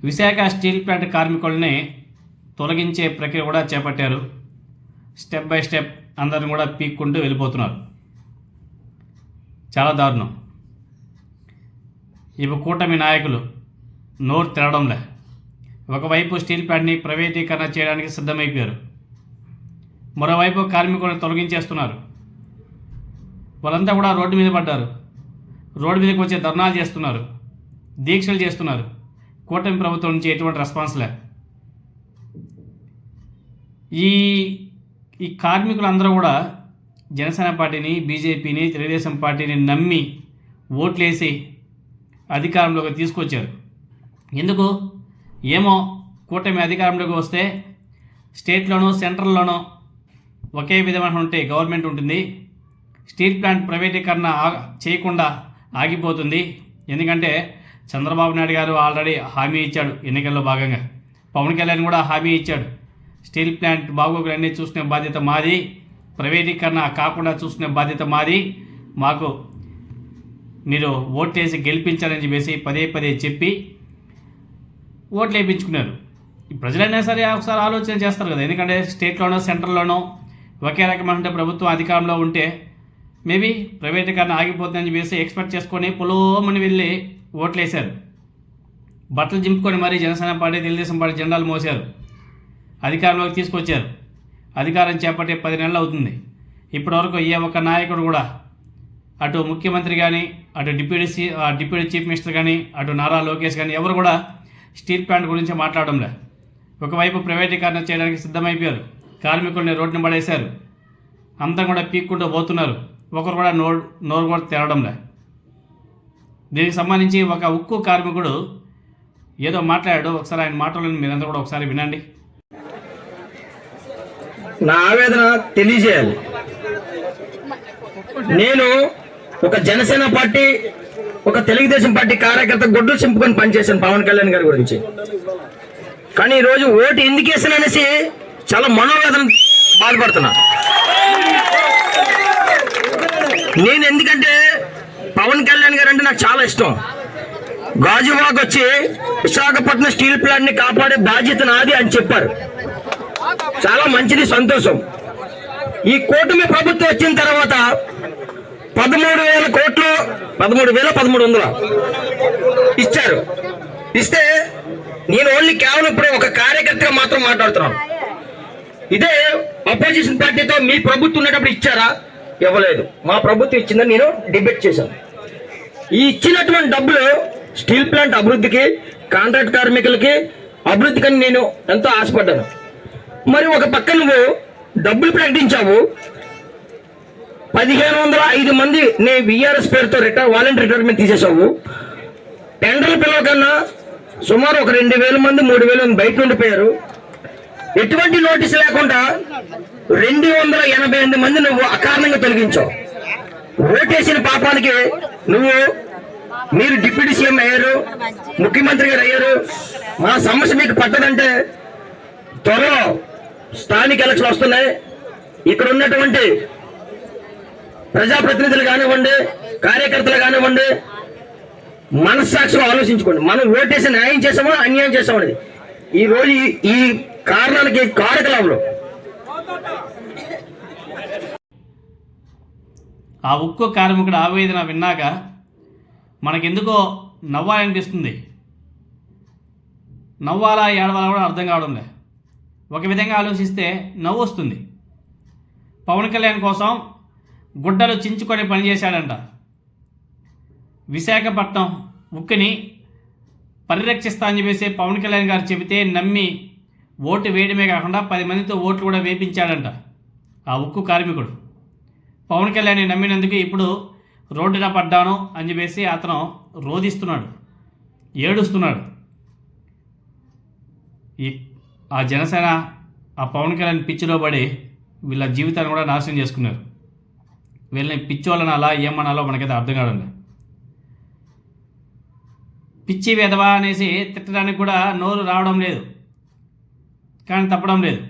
Visakha steel plant కార్మికుల్ని తొలగించే ప్రక్రియ కూడా చేపట్టారు. స్టెప్ బై స్టెప్ అందరిని కూడా పీక్కుంటూ వెళ్ళిపోతున్నారు. చాలా దారుణం. ఇప్పుడు కూటమి నాయకులు నోరు తెరవడంలే. ఒకవైపు స్టీల్ ప్లాంట్ని ప్రైవేటీకరణ చేయడానికి సిద్ధమైపోయారు, మరోవైపు కార్మికులను తొలగించేస్తున్నారు. వాళ్ళంతా కూడా రోడ్డు మీద పడ్డారు. రోడ్డు మీదకి వచ్చే ధర్నాలు చేస్తున్నారు, దీక్షలు చేస్తున్నారు. కూటమి ప్రభుత్వం నుంచి ఎటువంటి రెస్పాన్స్ లే. ఈ కార్మికులందరూ కూడా జనసేన పార్టీని, బీజేపీని, తెలుగుదేశం పార్టీని నమ్మి ఓట్లేసి అధికారంలోకి తీసుకొచ్చారు. ఎందుకు ఏమో, కూటమి అధికారంలోకి వస్తే స్టేట్లోనూ సెంట్రల్లోనూ ఒకే విధమైనటువంటి గవర్నమెంట్ ఉంటుంది, స్టీల్ ప్లాంట్ ప్రైవేటీకరణ చేయకుండా ఆగిపోతుంది. ఎందుకంటే చంద్రబాబు నాయుడు గారు ఆల్రెడీ హామీ ఇచ్చాడు ఎన్నికల్లో భాగంగా. పవన్ కళ్యాణ్ కూడా హామీ ఇచ్చాడు, స్టీల్ ప్లాంట్ బాగోగులన్నీ చూసుకునే బాధ్యత మాది, ప్రైవేటీకరణ కాకుండా చూసుకునే బాధ్యత మాది, మాకు మీరు ఓట్లేసి గెలిపించాలని చెప్పేసి పదే పదే చెప్పి ఓట్లు వేయించుకున్నారు. ప్రజలైనా సరే ఒకసారి ఆలోచన చేస్తారు కదా. ఎందుకంటే స్టేట్లోనో సెంట్రల్లోనో ఒకే రకమైన ప్రభుత్వం అధికారంలో ఉంటే మేబీ ప్రైవేటీకరణ ఆగిపోతుందని చెప్పేసి ఎక్స్పెక్ట్ చేసుకొని పొలోమని వెళ్ళి ఓట్లేశారు. బట్టలు చింపుకొని మరీ జనసేన పార్టీ, తెలుగుదేశం పార్టీ జెండాలు మోసారు, అధికారంలోకి తీసుకొచ్చారు. అధికారం చేపట్టే 10 నెలలు అవుతుంది. ఇప్పటివరకు ఏ ఒక్క నాయకుడు కూడా, అటు ముఖ్యమంత్రి కానీ, అటు డిప్యూటీ చీఫ్ మినిస్టర్ కానీ, అటు నారా లోకేష్ కానీ ఎవరు కూడా స్టీల్ ప్లాంట్ గురించి మాట్లాడడంలే. ఒకవైపు ప్రైవేటీకరణ చేయడానికి సిద్ధమైపోయారు, కార్మికుల్ని రోడ్డుని పడేశారు, అంతా కూడా పీక్కుంటూ పోతున్నారు. ఒకరు కూడా నోరు కూడా తెరవడంలే. దీనికి సంబంధించి ఒక ఉక్కు కార్మికుడు ఏదో మాట్లాడాడు. ఒకసారి ఆయన మాటలను మీరంతా కూడా ఒకసారి వినండి. నా ఆవేదన తెలియజేయాలి. నేను ఒక జనసేన పార్టీ, ఒక తెలుగుదేశం పార్టీ కార్యకర్త గొడ్లు చింపుకొని పనిచేశాను పవన్ కళ్యాణ్ గారి గురించి. కానీ ఈరోజు ఓటు ఎందుకు వేసాననేసి చాలా మనోవేదన బాధపడుతున్నా. నేను ఎందుకంటే పవన్ కళ్యాణ్ గారు అంటే నాకు చాలా ఇష్టం. గాజువాక్ వచ్చి విశాఖపట్నం స్టీల్ ప్లాంట్ ని కాపాడే బాధ్యత నాది అని చెప్పారు. చాలా మంచిది, సంతోషం. ఈ కూటమి ప్రభుత్వం వచ్చిన తర్వాత 13,000 కోట్లు, 13,300 ఇచ్చారు. ఇస్తే నేను ఓన్లీ కేవలం ఇప్పుడు ఒక కార్యకర్తగా మాత్రం మాట్లాడుతున్నాను. ఇదే అపోజిషన్ పార్టీతో మీ ప్రభుత్వం ఉన్నప్పుడు ఇచ్చారా? ఇవ్వలేదు. మా ప్రభుత్వం ఇచ్చిందని నేను డిబేట్ చేశాను. ఈ ఇచ్చినటువంటి డబ్బులు స్టీల్ ప్లాంట్ అభివృద్ధికి, కాంట్రాక్ట్ కార్మికులకి అభివృద్ధికని నేను ఎంతో ఆశపడ్డాను. మరి ఒక పక్క నువ్వు డబ్బులు ప్రకటించావు, 1,505 మంది నేను విఆర్ఎస్ పేరుతో వాలంటీర్ రిటైర్మెంట్ తీసేసావు. టెండర్ల పిలవకన్నా సుమారు ఒక 2,000 మంది, 3,000 మంది బయట ఉండిపోయారు. ఎటువంటి నోటీసు లేకుండా 288 మంది నువ్వు అకారణంగా తొలగించావు. ఓటేసిన పాపానికి మీరు డిప్యూటీ సీఎం అయ్యారు, ముఖ్యమంత్రి గారు అయ్యారు. మా సమస్య మీకు పట్టదంటే త్వరలో స్థానిక ఎలక్షన్లు వస్తున్నాయి. ఇక్కడ ఉన్నటువంటి ప్రజాప్రతినిధులు కానివ్వండి, కార్యకర్తలు కానివ్వండి, మనస్సాక్షిగా ఆలోచించుకోండి. మనం ఓటేసి న్యాయం చేసామా, అన్యాయం చేసామనేది. ఈ రోజు ఈ కారణాలకి కారకులు ఆ ఉక్కు కార్మికుడు ఆవేదన విన్నాక మనకెందుకో నవ్వాలనిపిస్తుంది. నవ్వాలా ఏడవాలా కూడా అర్థం కావడం లేదు. ఒక విధంగా ఆలోచిస్తే నవ్వు వస్తుంది. పవన్ కళ్యాణ్ కోసం గుడ్డలు చించుకొని పనిచేశాడంట. విశాఖపట్నం ఉక్కుని పరిరక్షిస్తా అని చెప్పేసి పవన్ కళ్యాణ్ గారు చెబితే నమ్మి ఓటు వేయడమే కాకుండా 10 మందితో ఓట్లు కూడా వేయించాడంట ఆ ఉక్కు కార్మికుడు. పవన్ కళ్యాణ్ నమ్మినందుకు ఇప్పుడు రోడ్డున పడ్డాను అని చెప్పేసి అతను రోధిస్తున్నాడు, ఏడుస్తున్నాడు. ఆ జనసేన ఆ పవన్ కళ్యాణ్ పిచ్చిలో పడి వీళ్ళ జీవితాన్ని కూడా నాశనం చేసుకున్నారు. వీళ్ళని పిచ్చోళ్ళని అలా ఏమనాలో మనకైతే అర్థం కాదండి. పిచ్చి వెధవా అనేసి తిట్టడానికి కూడా నోరు రావడం లేదు, కానీ తప్పడం లేదు.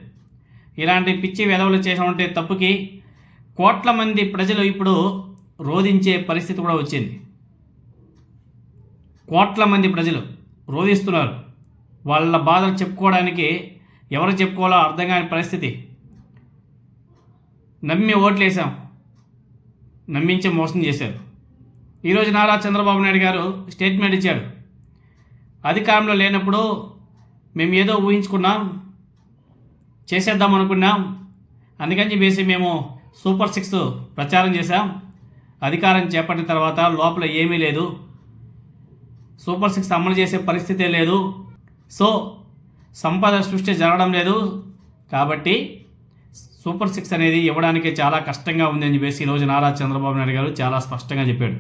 ఇలాంటి పిచ్చి వెధవలు చేసినటువంటి తప్పుకి కోట్ల మంది ప్రజలు ఇప్పుడు రోధించే పరిస్థితి కూడా వచ్చింది. కోట్ల మంది ప్రజలు రోధిస్తున్నారు. వాళ్ళ బాధలు చెప్పుకోవడానికి ఎవరు చెప్పుకోవాలో అర్థం కాని పరిస్థితి. నమ్మి ఓట్లేసాం, నమ్మించి మోసం చేశారు. ఈరోజు నారా చంద్రబాబు నాయుడు గారు స్టేట్మెంట్ ఇచ్చాడు. అధికారంలో లేనప్పుడు మేము ఏదో ఊహించుకున్నాం, చేసేద్దాం అనుకున్నాం, అందుకని చెప్పేసి మేము సూపర్ 6 ప్రచారం చేశాం. అధికారం చేపట్టిన తర్వాత లోపల ఏమీ లేదు, సూపర్ 6 అమలు చేసే పరిస్థితే లేదు, సో సంపద సృష్టి జరగడం లేదు, కాబట్టి సూపర్ 6 అనేది ఇవ్వడానికి చాలా కష్టంగా ఉంది అని చెప్పేసి ఈరోజు నారా చంద్రబాబు నాయుడు గారు చాలా స్పష్టంగా చెప్పాడు.